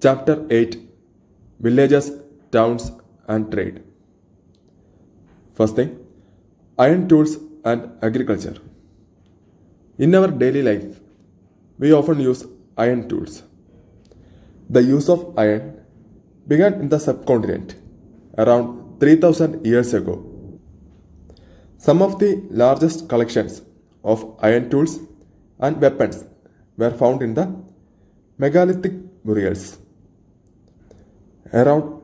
Chapter 8 Villages, Towns and Trade. First thing, iron tools and agriculture. In our daily life, we often use iron tools. The use of iron began in the subcontinent around 3000 years ago. Some of the largest collections of iron tools and weapons were found in the megalithic burials. Around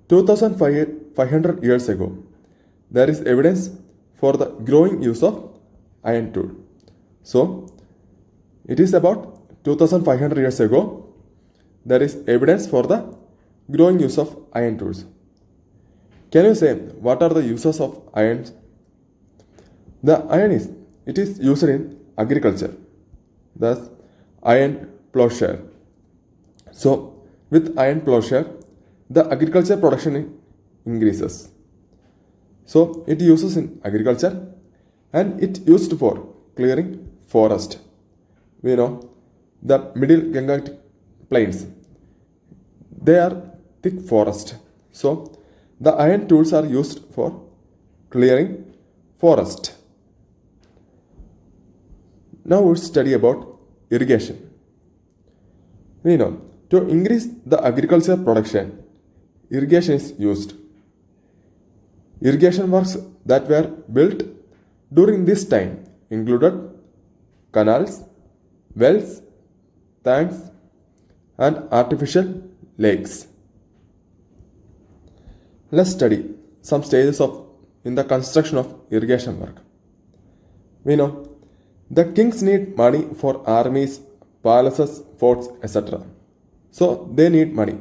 2500 years ago, there is evidence for the growing use of iron tool. So, it is about 2500 years ago, there is evidence for the growing use of iron tools. Can you say what are the uses of iron? The iron is used in agriculture, thus iron plowshare. So, with iron plowshare, the agriculture production increases. So, it uses in agriculture and it used for clearing forest. We know the middle Gangetic plains, they are thick forest. So, the iron tools are used for clearing forest. Now we'll study about irrigation. We know to increase the agriculture production, irrigation is used. Irrigation works that were built during this time included canals, wells, tanks, and artificial lakes. Let's study some stages in the construction of irrigation work. We know the kings need money for armies, palaces, forts, etc. So they need money.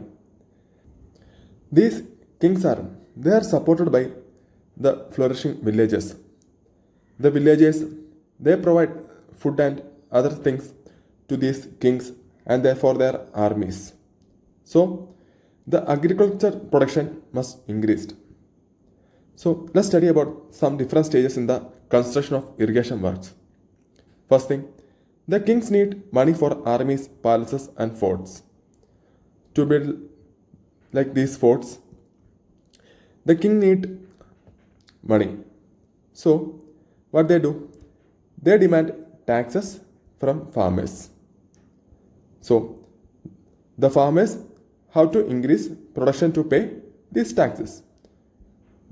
These kings are supported by the flourishing villages. The villages, they provide food and other things to these kings and therefore their armies. So the agriculture production must increase. So let's study about some different stages in the construction of irrigation works. First thing, the kings need money for armies, palaces and forts. To build like these forts, the king need money. So what they do? They demand taxes from farmers. So the farmers have to increase production to pay these taxes.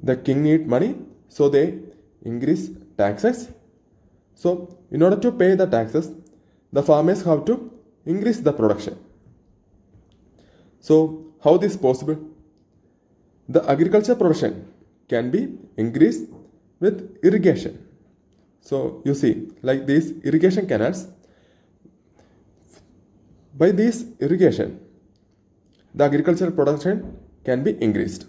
The king need money, so they increase taxes. So in order to pay the taxes, the farmers have to increase the production. So how this is possible? The agriculture production can be increased with irrigation. So you see, like these irrigation canals, by this irrigation, the agricultural production can be increased.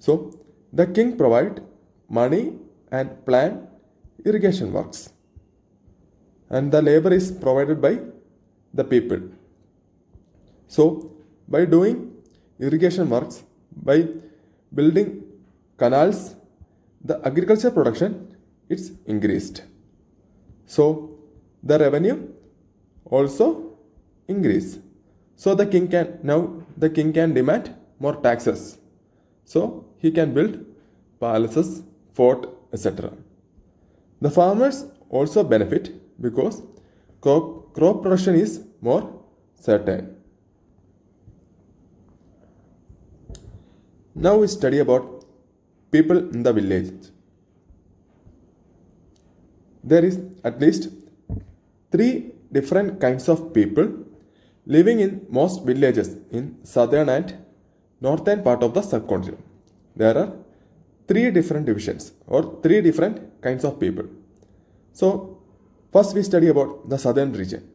So the king provide money and plan irrigation works. And the labor is provided by the people. So by doing irrigation works, by building canals, the agriculture production is increased. So the revenue also increase. So the king can demand more taxes. So he can build palaces, fort, etc. The farmers also benefit because crop production is more certain. Now we study about people in the village. There is at least 3 different kinds of people living in most villages in southern and northern part of the subcontinent. There are 3 different divisions or 3 different kinds of people. So first we study about the southern region.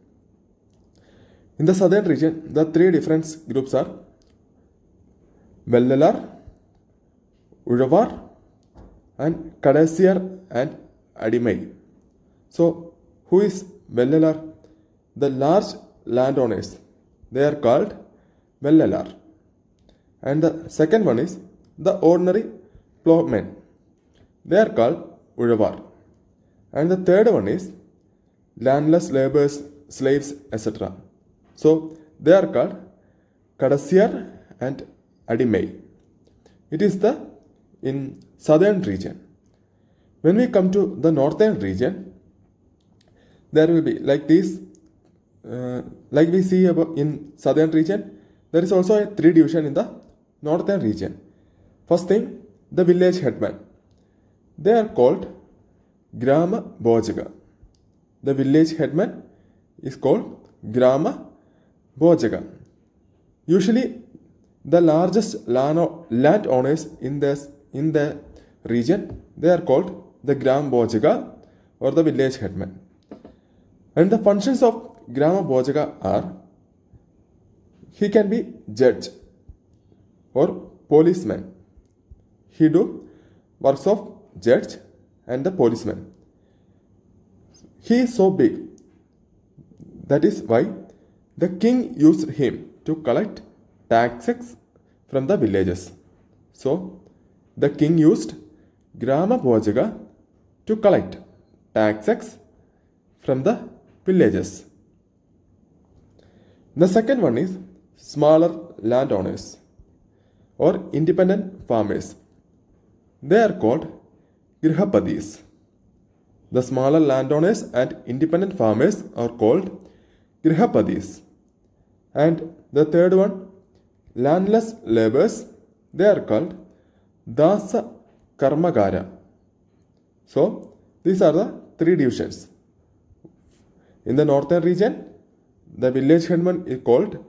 In the southern region, the 3 different groups are Vellalar, Uzavar and Kadasiyar and Adimai. So who is Vellalar? The large landowners, they are called Vellalar. And the second one is the ordinary plowmen, they are called Uzavar. And the third one is landless laborers, slaves, etc. So they are called Kadasiyar and Adimai. It is the in southern region. When we come to the northern region, there will be like this, like we see about in southern region, there is also a three division in the northern region. First thing, the village headman. They are called Grama Bojaka. The village headman is called Grama Bojaka. Usually, the largest landowners in the region, they are called the Gram Bojaka or the village headman. And the functions of Grama Bojaka are, he can be judge or policeman. He do works of judge and the policeman. He is so big. That is why the king used him to collect taxes from the villages. So, the king used Grama Bojaka to collect taxes from the villages. The second one is smaller landowners or independent farmers. They are called Grihapadis. The smaller landowners and independent farmers are called Grihapadis. And the third one, landless laborers, they are called Dasa Karmagara. So, these are the three divisions. In the northern region, the village headman is called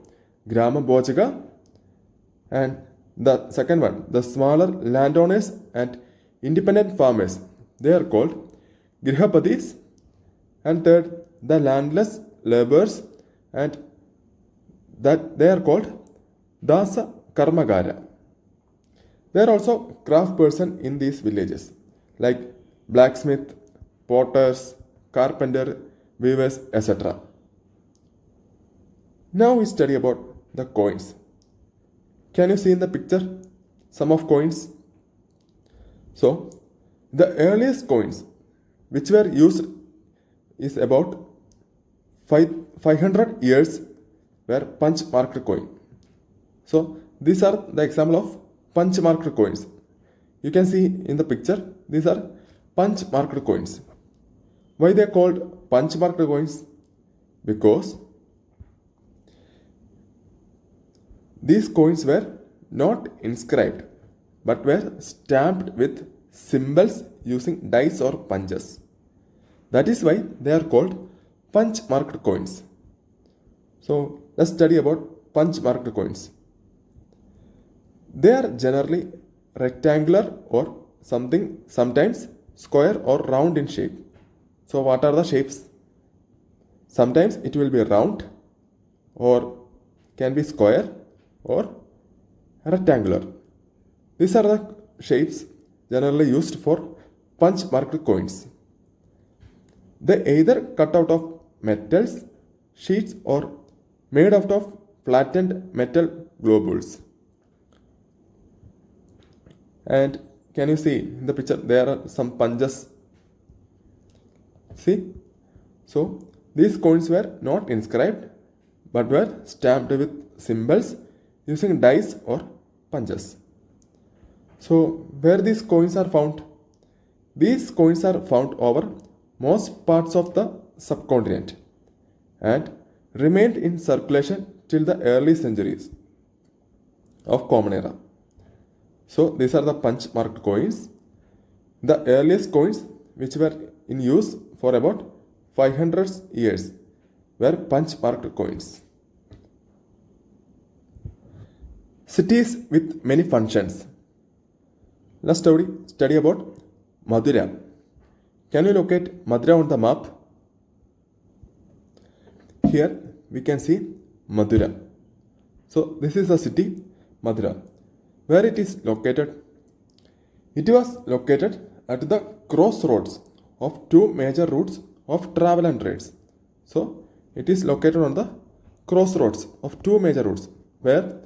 Grama Bojaka, and the second one, the smaller landowners and independent farmers, they are called Grihapadis, and third, the landless laborers, and that they are called Dasa Karmagara. There are also craft person in these villages like blacksmith, potters, carpenter, weavers, etc. Now we study about the coins. Can you see in the picture some of coins? So, the earliest coins which were used is about 500 years were punch marked coin. So, these are the example of punch marked coins. You can see in the picture, these are punch marked coins. Why they are called punch marked coins? Because these coins were not inscribed but were stamped with symbols using dice or punches. That is why they are called punch marked coins. So let's study about punch marked coins. They are generally rectangular or sometimes square or round in shape. So what are the shapes? Sometimes it will be round or can be square or rectangular. These are the shapes generally used for punch marked coins. They either cut out of metals, sheets or made out of flattened metal globules. And can you see in the picture there are some punches? See? So these coins were not inscribed but were stamped with symbols using dice or punches. So where these coins are found? These coins are found over most parts of the subcontinent and remained in circulation till the early centuries of Common Era. So these are the punch marked coins. The earliest coins which were in use for about 500 years were punch marked coins. Cities with many functions. Let's study about Madura. Can you locate Madura on the map? Here we can see Madura. So this is the city Madura. Where it is located? It was located at the crossroads of two major routes of travel and trades. So it is located on the crossroads of two major routes where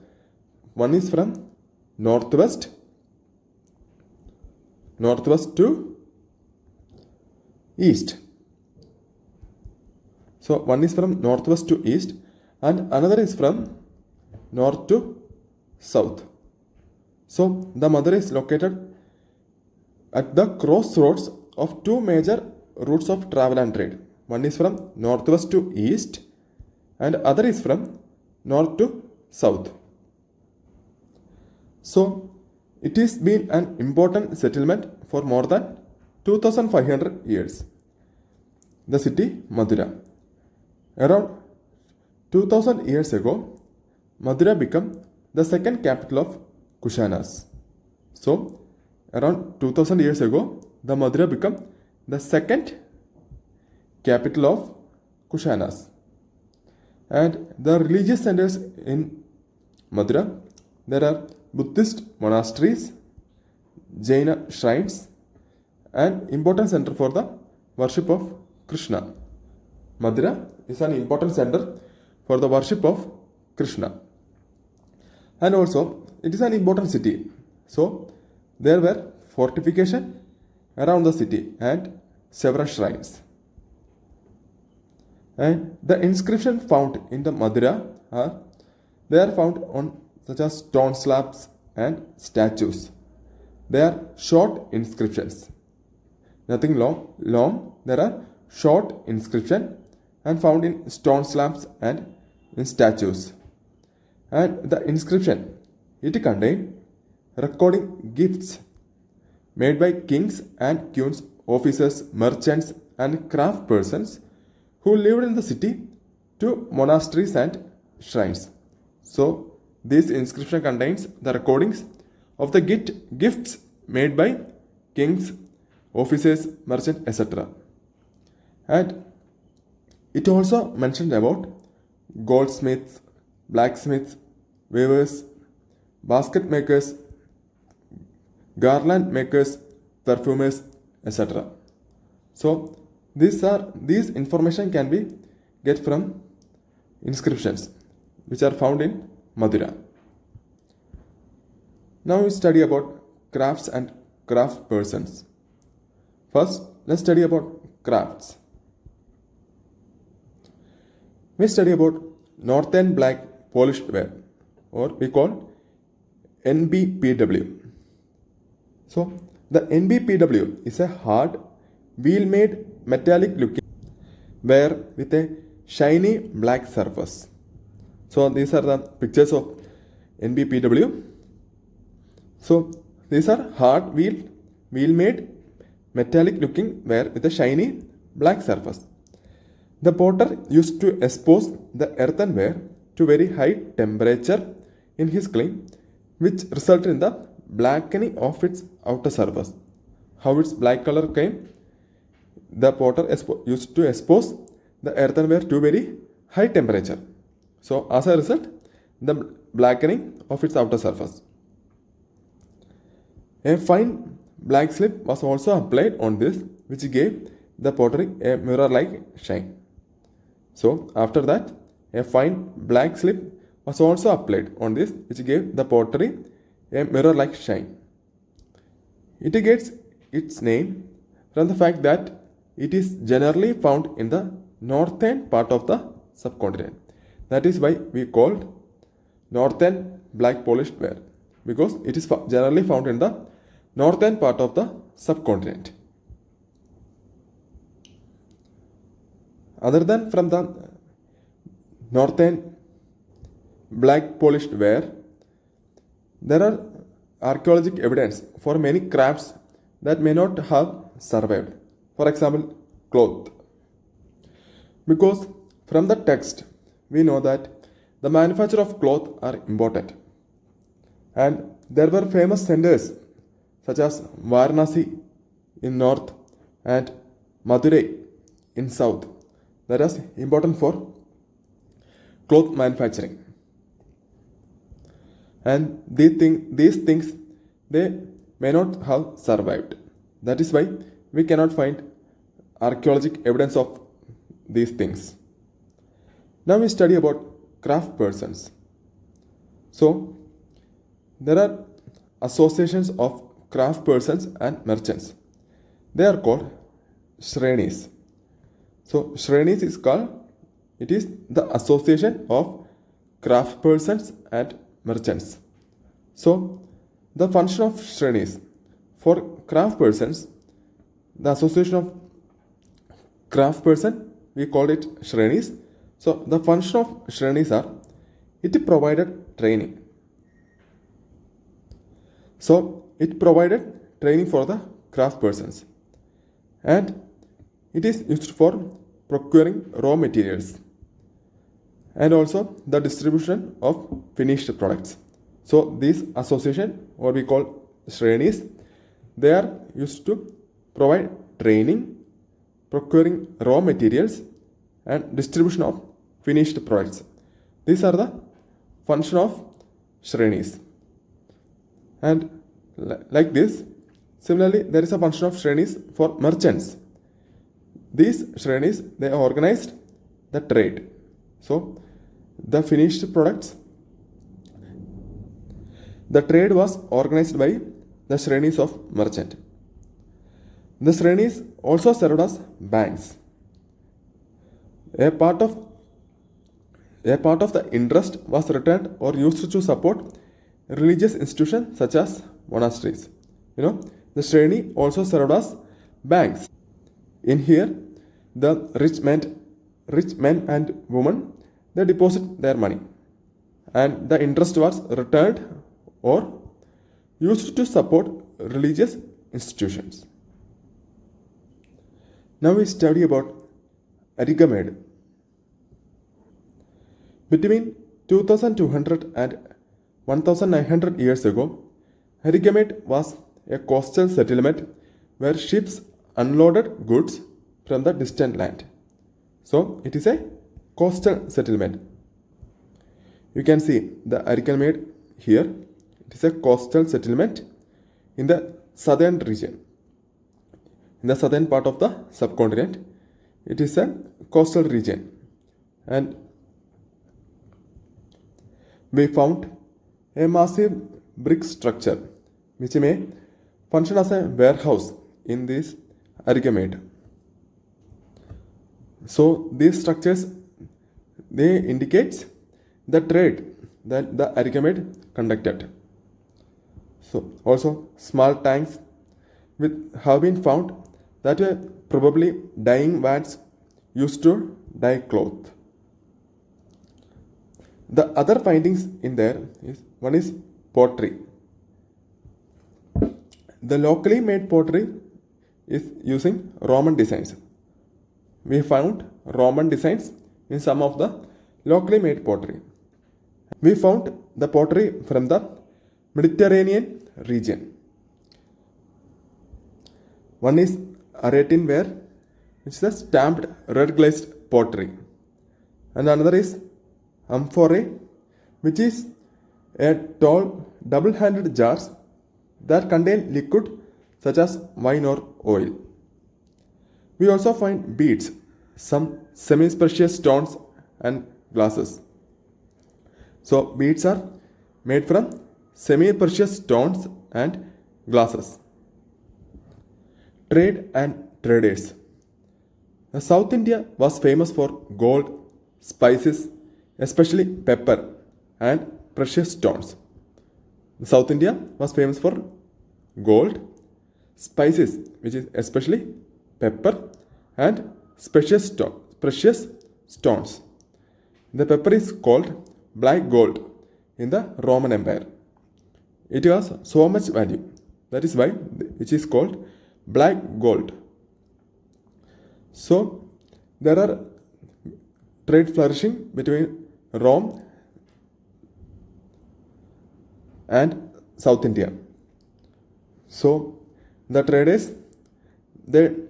one is from northwest to east. So one is from northwest to east and another is from north to south. So the Madurai is located at the crossroads of two major routes of travel and trade. One is from northwest to east and other is from north to south. So it has been an important settlement for more than 2500 years. The city Madura. Around 2000 years ago, Madura became the second capital of Kushanas. So around 2000 years ago, the Madura became the second capital of Kushanas. And the religious centers in Madura, there are Buddhist monasteries, Jaina shrines, and important center for the worship of Krishna. Madura is an important center for the worship of Krishna. And also, it is an important city. So, there were fortification around the city and several shrines. And the inscription found in the Madura they are found on such as stone slabs and statues. They are short inscriptions. Nothing long. There are short inscription and found in stone slabs and in statues. And the inscription, it contains recording gifts made by kings and queens, officers, merchants and craft persons who lived in the city to monasteries and shrines. So this inscription contains the recordings of the gifts made by kings, officers, merchants, etc. And it also mentioned about goldsmiths, blacksmiths, weavers, basket makers, garland makers, perfumers, etc. So these information can be get from inscriptions which are found in Madura. Now we study about crafts and craft persons. First, let's study about crafts. We study about northern black polished ware, or we call NBPW. So the NBPW is a hard wheel-made metallic looking ware with a shiny black surface. So these are the pictures of NBPW. So these are hard wheel-made metallic looking ware with a shiny black surface. The potter used to expose the earthenware to very high temperature in his kiln, which resulted in the blackening of its outer surface. How its black color came? The potter used to expose the earthenware to very high temperature. So as a result, the blackening of its outer surface. A fine black slip was also applied on this, which gave the pottery a mirror-like shine. So after that, a fine black slip was also applied on this, which gave the pottery a mirror-like shine. It gets its name from the fact that it is generally found in the northern part of the subcontinent. That is why we called northern black polished ware, because it is generally found in the northern part of the subcontinent. Other than from the northern black polished ware, there are archaeological evidence for many crafts that may not have survived. For example, cloth. Because from the text, we know that the manufacture of cloth are important. And there were famous centers such as Varanasi in north and Madurai in south that is important for cloth manufacturing. And these things they may not have survived. That is why we cannot find archaeological evidence of these things. Now we study about craft persons. So there are associations of craft persons and merchants. They are called Shrenis. So Shrenis is called, it is the association of craftspersons and merchants. So, the function of Shrenis. For craftspersons, the association of craftsperson, we call it Shrenis. So, the function of Shrenis are, it provided training. So, it provided training for the craftspersons. And it is used for procuring raw materials and also the distribution of finished products. So this association, what we call Shrenis, they are used to provide training, procuring raw materials and distribution of finished products. These are the function of Shrenis. And like this, similarly, there is a function of Shrenis for merchants. These Shrenis, they organized the trade. So, the finished products, the trade was organized by the Shrenis of merchant. The Shrenis also served as banks. A part of the interest was returned or used to support religious institutions such as monasteries. The Shreni also served as banks. In here, the rich men and women, they deposit their money, and the interest was returned or used to support religious institutions. Now we study about Arigamid. Between 2200 and 1900 years ago, Arigamid was a coastal settlement where ships unloaded goods from the distant land. So it is a coastal settlement. You can see the Arigamid here. It is a coastal settlement in the southern region. In the southern part of the subcontinent, it is a coastal region. And we found a massive brick structure which may function as a warehouse in this Arigamid. So these structures, they indicate the trade that the Arigamid conducted. So also small tanks have been found that were probably dyeing vats used to dye cloth. The other findings in there is, one is pottery. The locally made pottery is using Roman designs. We found Roman designs in some of the locally made pottery. We found the pottery from the Mediterranean region. One is Aratin ware, which is a stamped red glazed pottery. And another is amphorae, which is a tall double-handled jars that contain liquid such as wine or oil. We also find beads, some semi-precious stones and glasses. So beads are made from semi-precious stones and glasses. Trade and traders. South India was famous for gold, spices, especially pepper and precious stones. South India was famous for gold, spices, which is especially pepper and precious stones. The pepper is called black gold in the Roman Empire. It has so much value. That is why it is called black gold. So there are trade flourishing between Rome and South India. So the traders, the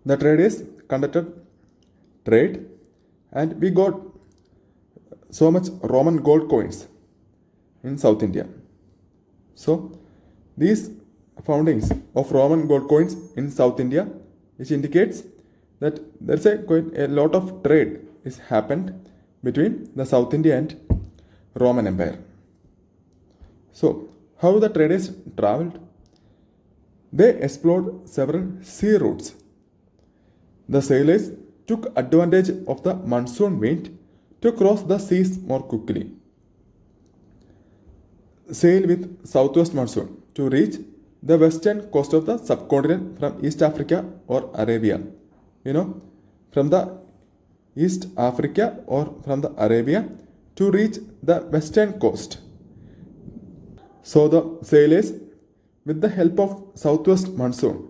traders conducted trade, and we got so much Roman gold coins in South India. So these foundings of Roman gold coins in South India, which indicates that there's a lot of trade is happened between the South India and Roman Empire. So how the traders traveled? They explored several sea routes. The sailors took advantage of the monsoon wind to cross the seas more quickly. Sail with southwest monsoon to reach the western coast of the subcontinent from East Africa or Arabia. From the East Africa or from the Arabia to reach the western coast. So the sailors, with the help of southwest monsoon,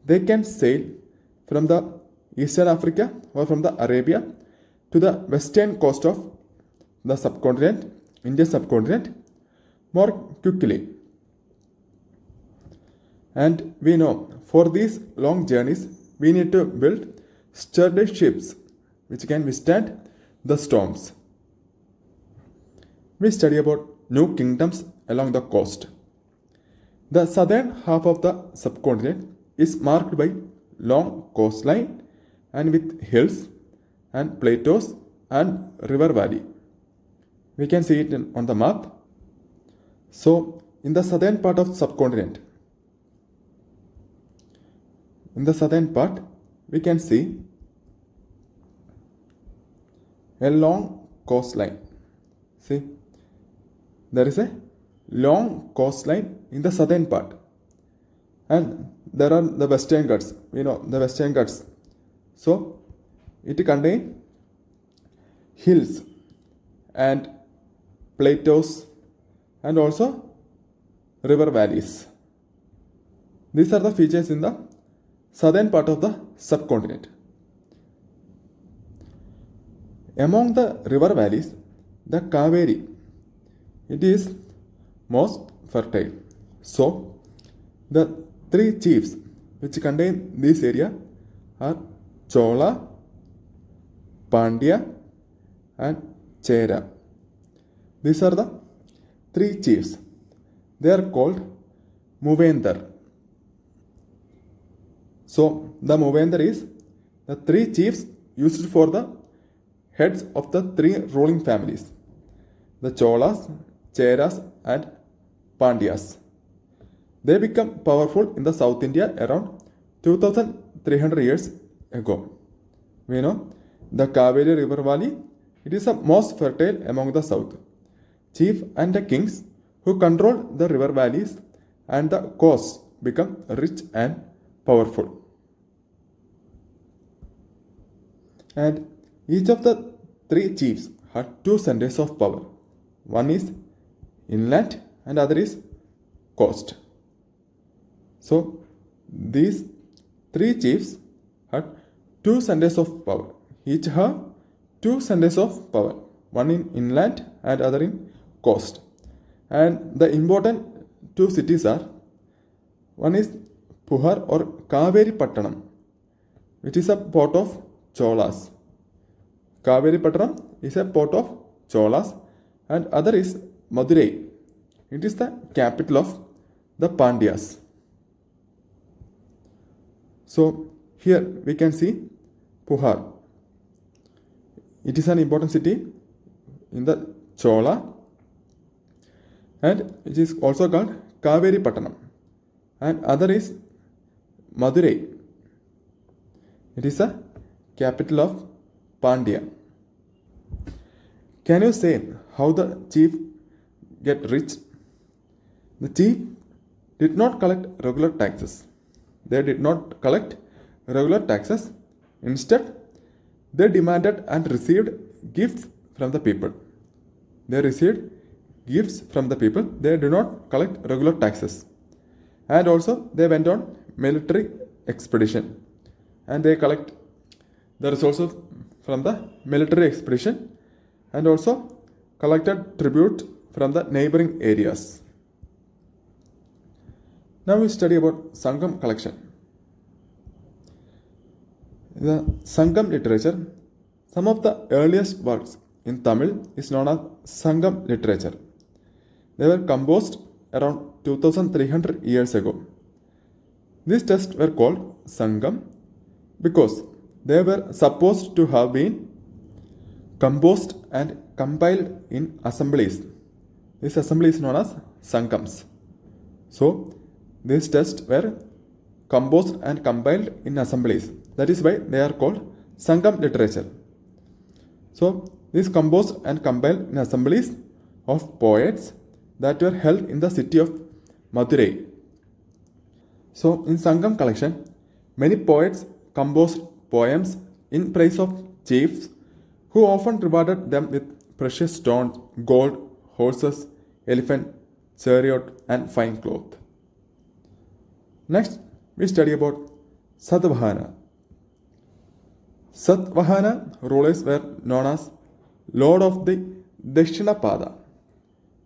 they can sail from the Eastern Africa or from the Arabia to the western coast of the subcontinent, Indian subcontinent, more quickly. And we know for these long journeys we need to build sturdy ships which can withstand the storms. We study about new kingdoms along the coast. The southern half of the subcontinent is marked by long coastline and with hills and plateaus and river valley. We can see it on the map. So in the southern part of subcontinent, we can see a long coastline. See, there is a long coastline in the southern part, and there are the Western Ghats. We know the Western Ghats. So it contains hills and plateaus and also river valleys. These are the features in the southern part of the subcontinent. Among the river valleys, the Kaveri, it is most fertile. So the three chiefs which contain this area are Chola, Pandya and Chera. These are the three chiefs. They are called Movendar. So the Movendar is the three chiefs used for the heads of the three ruling families, the Cholas, Cheras and Pandyas. They became powerful in the South India around 2300 years ago. We know the Kaveri River Valley, it is the most fertile among the south. Chief and the kings who control the river valleys and the coasts become rich and powerful. And each of the three chiefs had two centers of power. One is inland and other is coast. So these three chiefs had two centers of power. Each have two centers of power. One in inland and other in coast. And the important two cities are, one is Puhar or Kaveri Pattanam, which is a port of Cholas. Kaveri Pattanam is a port of Cholas, and other is Madurai. It is the capital of the Pandyas. So here we can see Puhar. It is an important city in the Chola, and it is also called Kaveri Pattanam. And other is Madurai. It is the capital of Pandya. Can you say how the chief get rich? The chief did not collect regular taxes. They did not collect regular taxes. Instead, they demanded and received gifts from the people. They received gifts from the people. They do not collect regular taxes. And also they went on military expedition. And they collect the resources from the military expedition and also collected tribute from the neighboring areas. Now we study about Sangam collection. In the Sangam literature, some of the earliest works in Tamil is known as Sangam literature. They were composed around 2300 years ago. These texts were called Sangam because they were supposed to have been composed and compiled in assemblies. This assembly is known as Sangams. So these texts were composed and compiled in assemblies. That is why they are called Sangam literature. So this composed and compiled in assemblies of poets that were held in the city of Madurai. So in Sangam collection, many poets composed poems in praise of chiefs who often rewarded them with precious stones, gold, horses, elephant, chariot, and fine cloth. Next, we study about Satvahana. Satvahana rulers were known as Lord of the Dakshinapada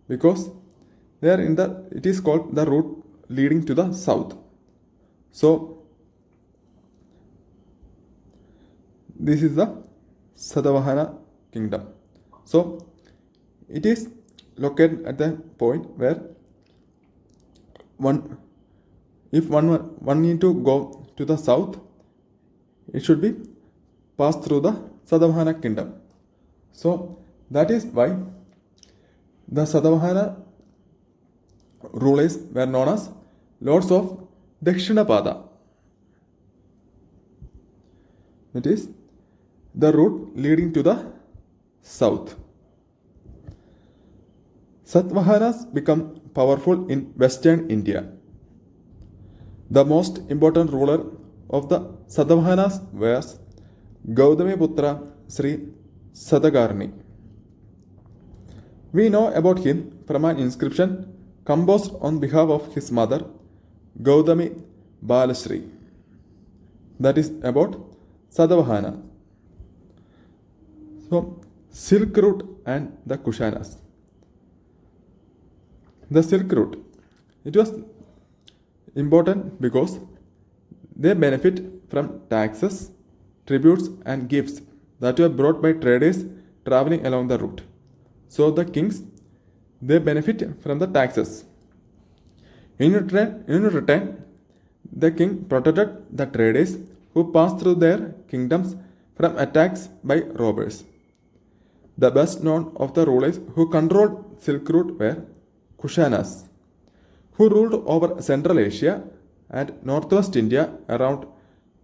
because they are it is called the route leading to the south. So this is the Satvahana kingdom. So it is located at the point where if one need to go to the south, it should be passed through the Satvahana kingdom. So that is why the Satvahana rulers were known as Lords of Dakshinapada. It is the route leading to the south. Satvahanas become powerful in western India. The most important ruler of the Satavahanas was Gautamiputra Sri Satakarni. We know about him from an inscription composed on behalf of his mother, Gautami Balasri. That is about Satavahana. So, Silk Route and the Kushanas. The Silk Route, it was important because they benefit from taxes, tributes and gifts that were brought by traders traveling along the route. So the kings, they benefit from the taxes. In return, the king protected the traders who passed through their kingdoms from attacks by robbers. The best known of the rulers who controlled Silk Route were Kushanas, who ruled over Central Asia and Northwest India around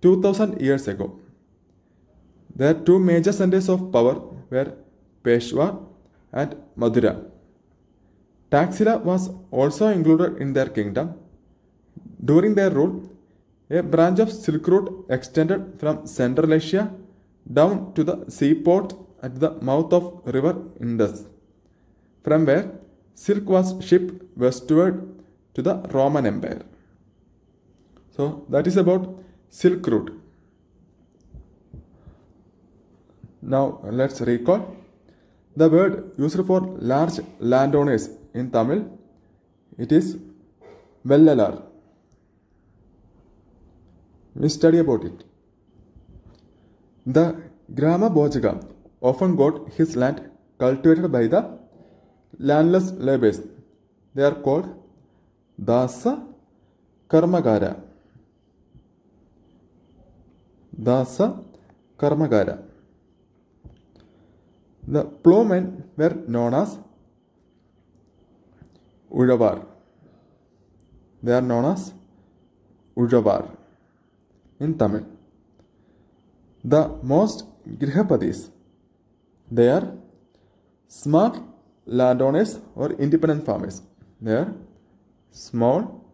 2000 years ago. Their two major centers of power were Peshwa and Madura. Taxila was also included in their kingdom. During their rule, a branch of Silk Route extended from Central Asia down to the seaport at the mouth of river Indus, from where silk was shipped westward to the Roman Empire. So that is about Silk Route. Now let's recall the word used for large landowners in Tamil. It is Vellalar. We study about it. The Grama Bojaka often got his land cultivated by the landless laborers. They are called Dasa Karmagara. Dasa Karmagara. The plowmen were known as Ujavar. They are known as Ujavar in Tamil. The most Grihapadis, they are small landowners or independent farmers. They are small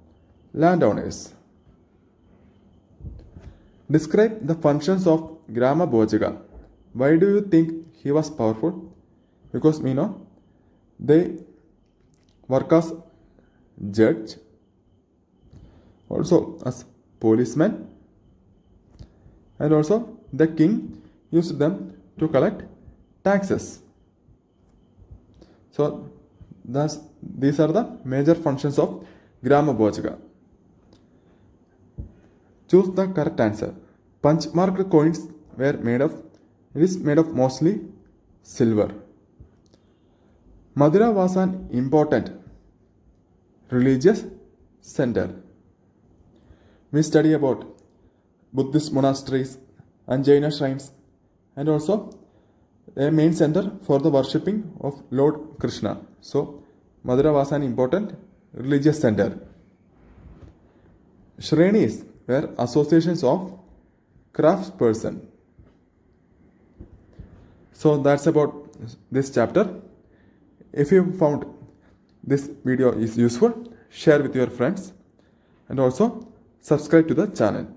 landowners. Describe the functions of Grama Bojaka. Why do you think he was powerful? Because we know they work as judge, also as policemen, and also the king used them to collect taxes. So these are the major functions of Grama Bojaka. Choose the correct answer. Punch marked coins were made of, it is made of mostly silver. Madura was an important religious center. We study about Buddhist monasteries and Jaina shrines, and also a main center for the worshipping of Lord Krishna. So Madura was an important religious center. Shrenis were associations of craftspersons. So that's about this chapter. If you found this video is useful, share with your friends and also subscribe to the channel.